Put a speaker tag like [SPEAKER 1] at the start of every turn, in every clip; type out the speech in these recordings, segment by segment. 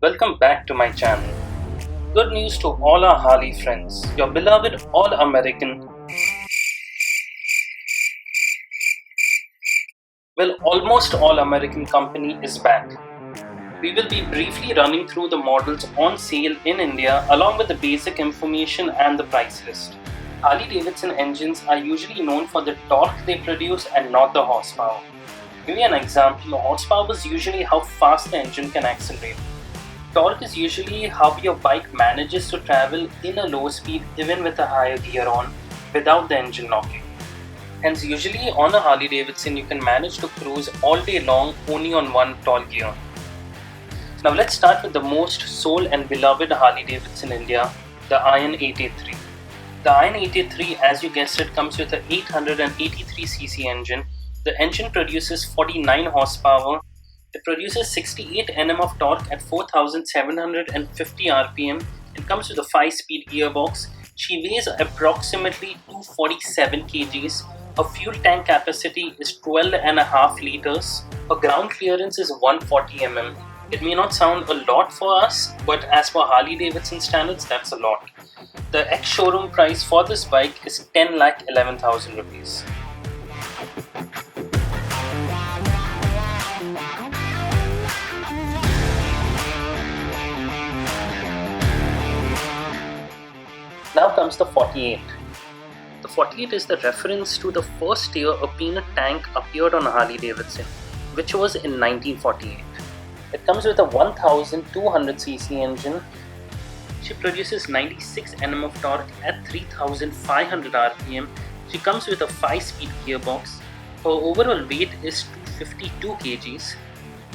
[SPEAKER 1] Welcome back to my channel. Good news to all our Harley friends. Your beloved All-American, almost All-American company is back. We will be briefly running through the models on sale in India along with the basic information and the price list. Harley-Davidson engines are usually known for the torque they produce and not the horsepower. To give you an example, the horsepower is usually how fast the engine can accelerate. Torque is usually how your bike manages to travel in a low speed even with a higher gear on without the engine knocking. Hence, usually on a Harley Davidson you can manage to cruise all day long only on one tall gear. Now let's start with the most sold and beloved Harley Davidson in India, the Iron 883. The Iron 883, as you guessed it, comes with an 883cc engine. The engine produces 49 horsepower. It produces 68 Nm of torque at 4,750 rpm. It comes with a 5-speed gearbox. She weighs approximately 247 kgs. Her fuel tank capacity is 12.5 liters. Her ground clearance is 140 mm. It may not sound a lot for us, but as per Harley Davidson standards, that's a lot. The ex-showroom price for this bike is 10,11,000 rupees. Now comes the 48. The 48 is the reference to the first year a peanut tank appeared on Harley Davidson, which was in 1948. It comes with a 1200cc engine. She produces 96 Nm of torque at 3500 rpm. She comes with a 5-speed gearbox. Her overall weight is 252 kgs.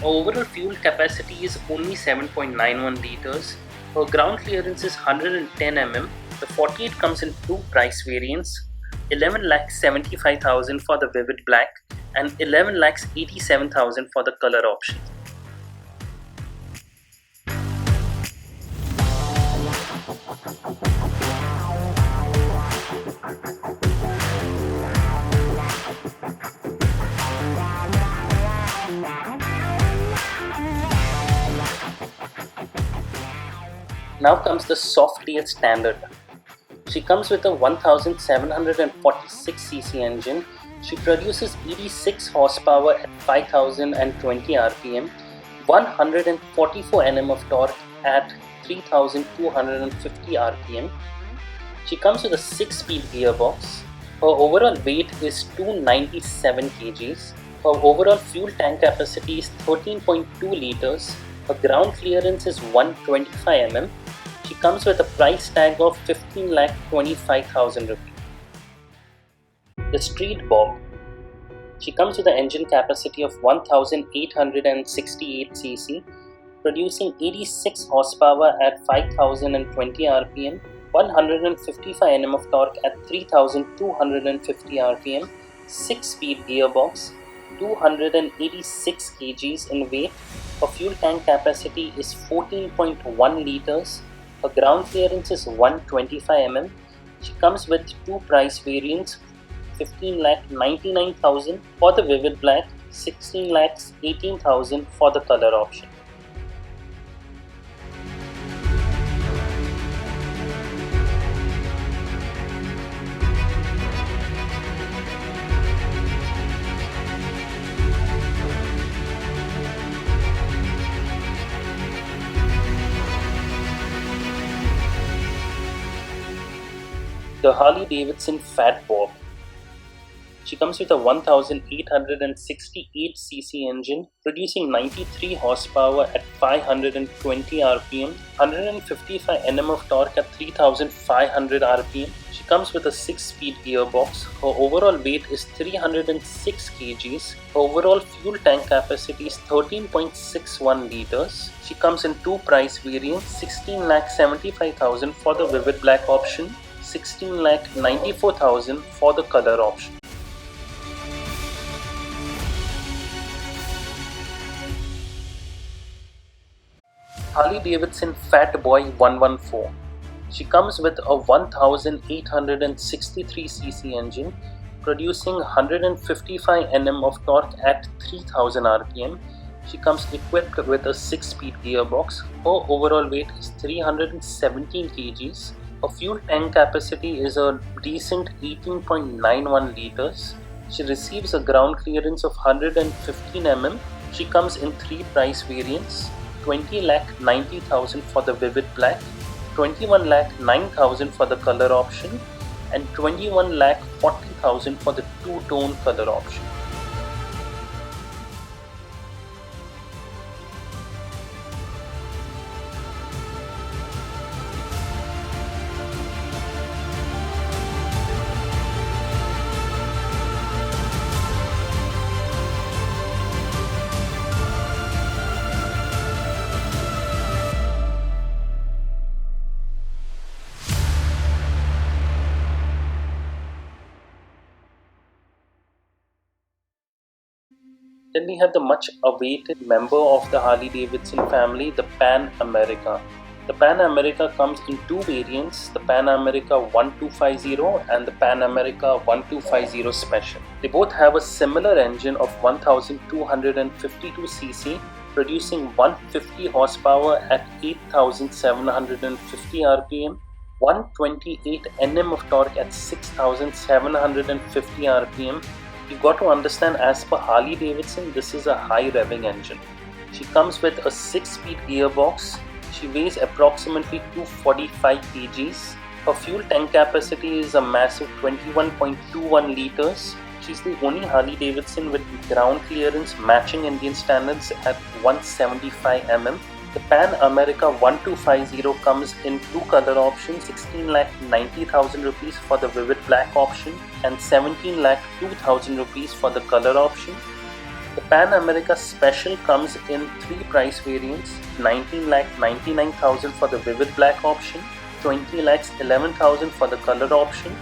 [SPEAKER 1] Her overall fuel capacity is only 7.91 liters. Her ground clearance is 110 mm. The 48 comes in two price variants, 11,75,000 for the vivid black and 11,87,000 for the color option. Now comes the soft tail standard. She comes with a 1746cc engine. She produces 86 horsepower at 5020 rpm, 144 Nm of torque at 3250 rpm. She comes with a 6-speed gearbox. Her overall weight is 297 kgs. Her overall fuel tank capacity is 13.2 liters. Her ground clearance is 125 mm. She comes with a price tag of 15,25,000 rupees. The Street Bob. She comes with an engine capacity of 1868 cc, producing 86 horsepower at 5020 rpm, 155 Nm of torque at 3250 rpm, 6-speed gearbox, 286 kgs in weight. Her fuel tank capacity is 14.1 liters. Her ground clearance is 125 mm. She comes with two price variants, 15,99,000 for the vivid black, 16,18,000 for the color option. The Harley Davidson Fat Bob. She comes with a 1868cc engine, producing 93 horsepower at 520 rpm, 155 Nm of torque at 3500 rpm. She comes with a 6-speed gearbox. Her overall weight is 306 kgs. Her overall fuel tank capacity is 13.61 liters. She comes in two price variants, 16,75,000 for the vivid black option, 16,94,000 for the color option. Harley Davidson Fat Boy 114. She comes with a 1863cc engine, producing 155 Nm of torque at 3000 rpm. She comes equipped with a 6-speed gearbox. Her overall weight is 317 kgs. Her fuel tank capacity is a decent 18.91 liters. She receives a ground clearance of 115 mm. She comes in 3 price variants: 20,90,000 for the vivid black, 21,09,000 for the color option, and 21,40,000 for the two-tone color option. Then we have the much awaited member of the Harley Davidson family, the Pan America. The Pan America comes in 2 variants, the Pan America 1250 and the Pan America 1250 Special. They both have a similar engine of 1252cc, producing 150 horsepower at 8750 rpm, 128 Nm of torque at 6750 rpm. You got to understand, as per Harley Davidson, this is a high revving engine. She comes with a 6-speed gearbox. She weighs approximately 245 kgs. Her fuel tank capacity is a massive 21.21 liters. She's the only Harley Davidson with ground clearance matching Indian standards at 175 mm. The Pan America 1250 comes in 2 color options: 16,90,000 rupees for the vivid black option and 17,02,000 rupees for the color option. The Pan America Special comes in 3 price variants: 19,99,000 for the vivid black option, 20,11,000 for the color option,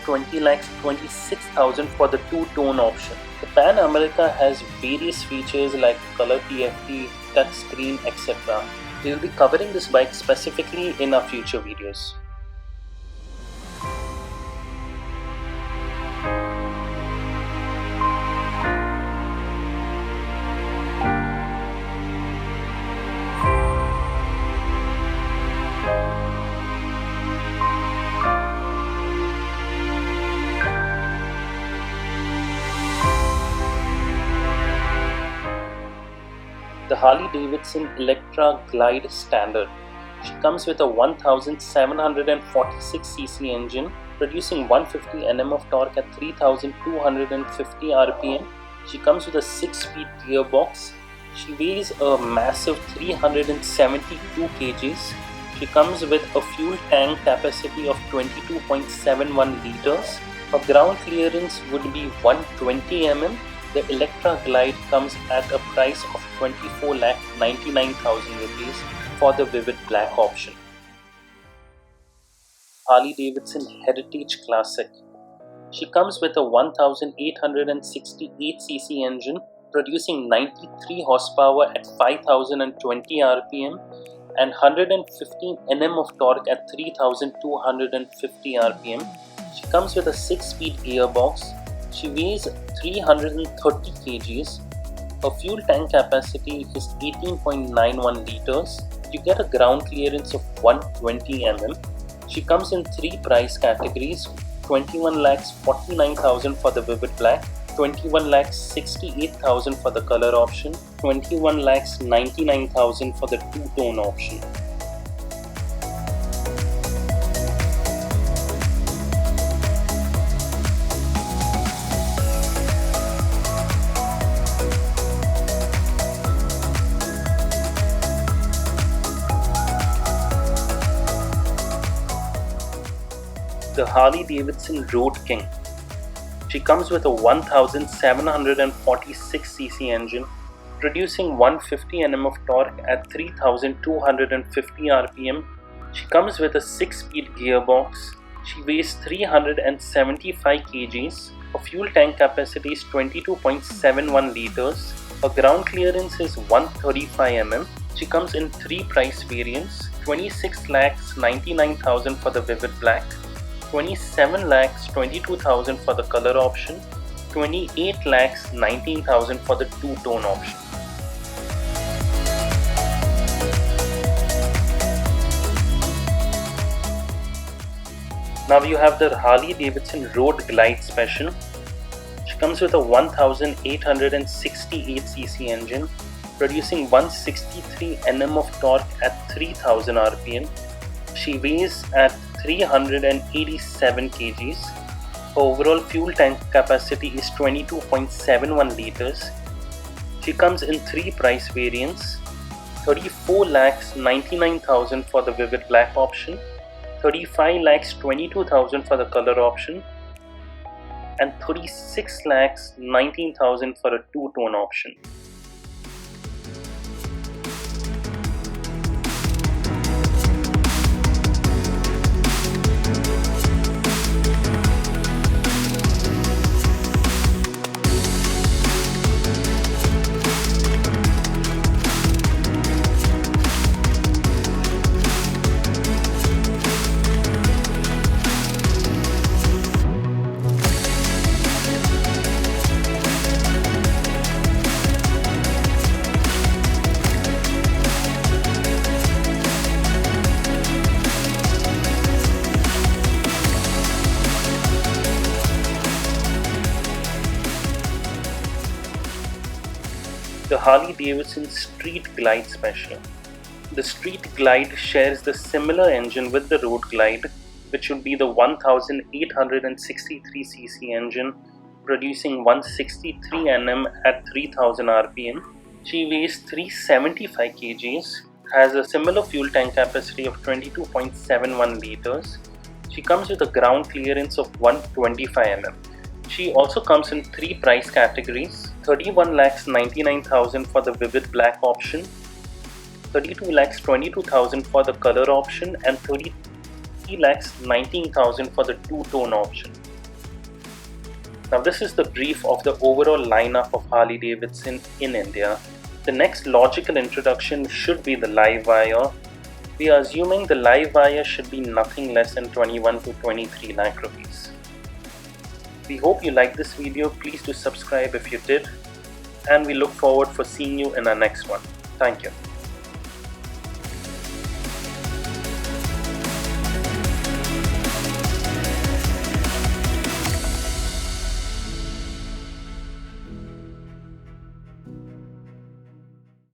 [SPEAKER 1] 20,26,000 for the two-tone option. The Pan America has various features like color TFT, touchscreen, etc. We will be covering this bike specifically in our future videos. The Harley-Davidson Electra Glide Standard. She comes with a 1746cc engine, producing 150 Nm of torque at 3250 rpm. She comes with a 6-speed gearbox. She weighs a massive 372 kgs. She comes with a fuel tank capacity of 22.71 liters. Her ground clearance would be 120 mm. The Electra Glide comes at a price of 24,99,000 rupees for the vivid black option. Harley Davidson Heritage Classic. She comes with a 1868cc engine, producing 93 horsepower at 5020 rpm and 115 Nm of torque at 3250 rpm. She comes with a 6-speed gearbox. She weighs 330 kgs. Her fuel tank capacity is 18.91 liters. You get a ground clearance of 120 mm. She comes in 3 price categories: 21,49,000 for the vivid black, 21,68,000 for the color option, 21,99,000 for the two-tone option. The Harley Davidson Road King. She comes with a 1746cc engine, producing 150 Nm of torque at 3250 rpm. She comes with a 6-speed gearbox. She weighs 375 kgs. Her fuel tank capacity is 22.71 liters. Her ground clearance is 135 mm. She comes in 3 price variants: 26,99,000 for the vivid black, 27,22,000 for the color option, 28,19,000 for the two-tone option. Now you have the Harley Davidson Road Glide Special. She comes with a 1868cc engine, producing 163 Nm of torque at 3000 rpm. She weighs at 387 kgs. Her overall fuel tank capacity is 22.71 liters. She comes in 3 price variants: 34,99,000 for the vivid black option, 35,22,000 for the color option, and 36,19,000 for a two-tone option. The Harley Davidson Street Glide Special. The Street Glide shares the similar engine with the Road Glide, which would be the 1863cc engine, producing 163 Nm at 3000 rpm. She weighs 375 kgs, has a similar fuel tank capacity of 22.71 liters. She comes with a ground clearance of 125 mm. She also comes in 3 price categories: 31,99,000 for the vivid black option, 32,22,000 for the color option, and 33,19,000 for the two-tone option. Now this is the brief of the overall lineup of Harley Davidson in India. The next logical introduction should be the Livewire. We are assuming the Livewire should be nothing less than 21 to 23 lakh rupees. We hope you liked this video. Please do subscribe if you did, and we look forward for seeing you in our next one. Thank you.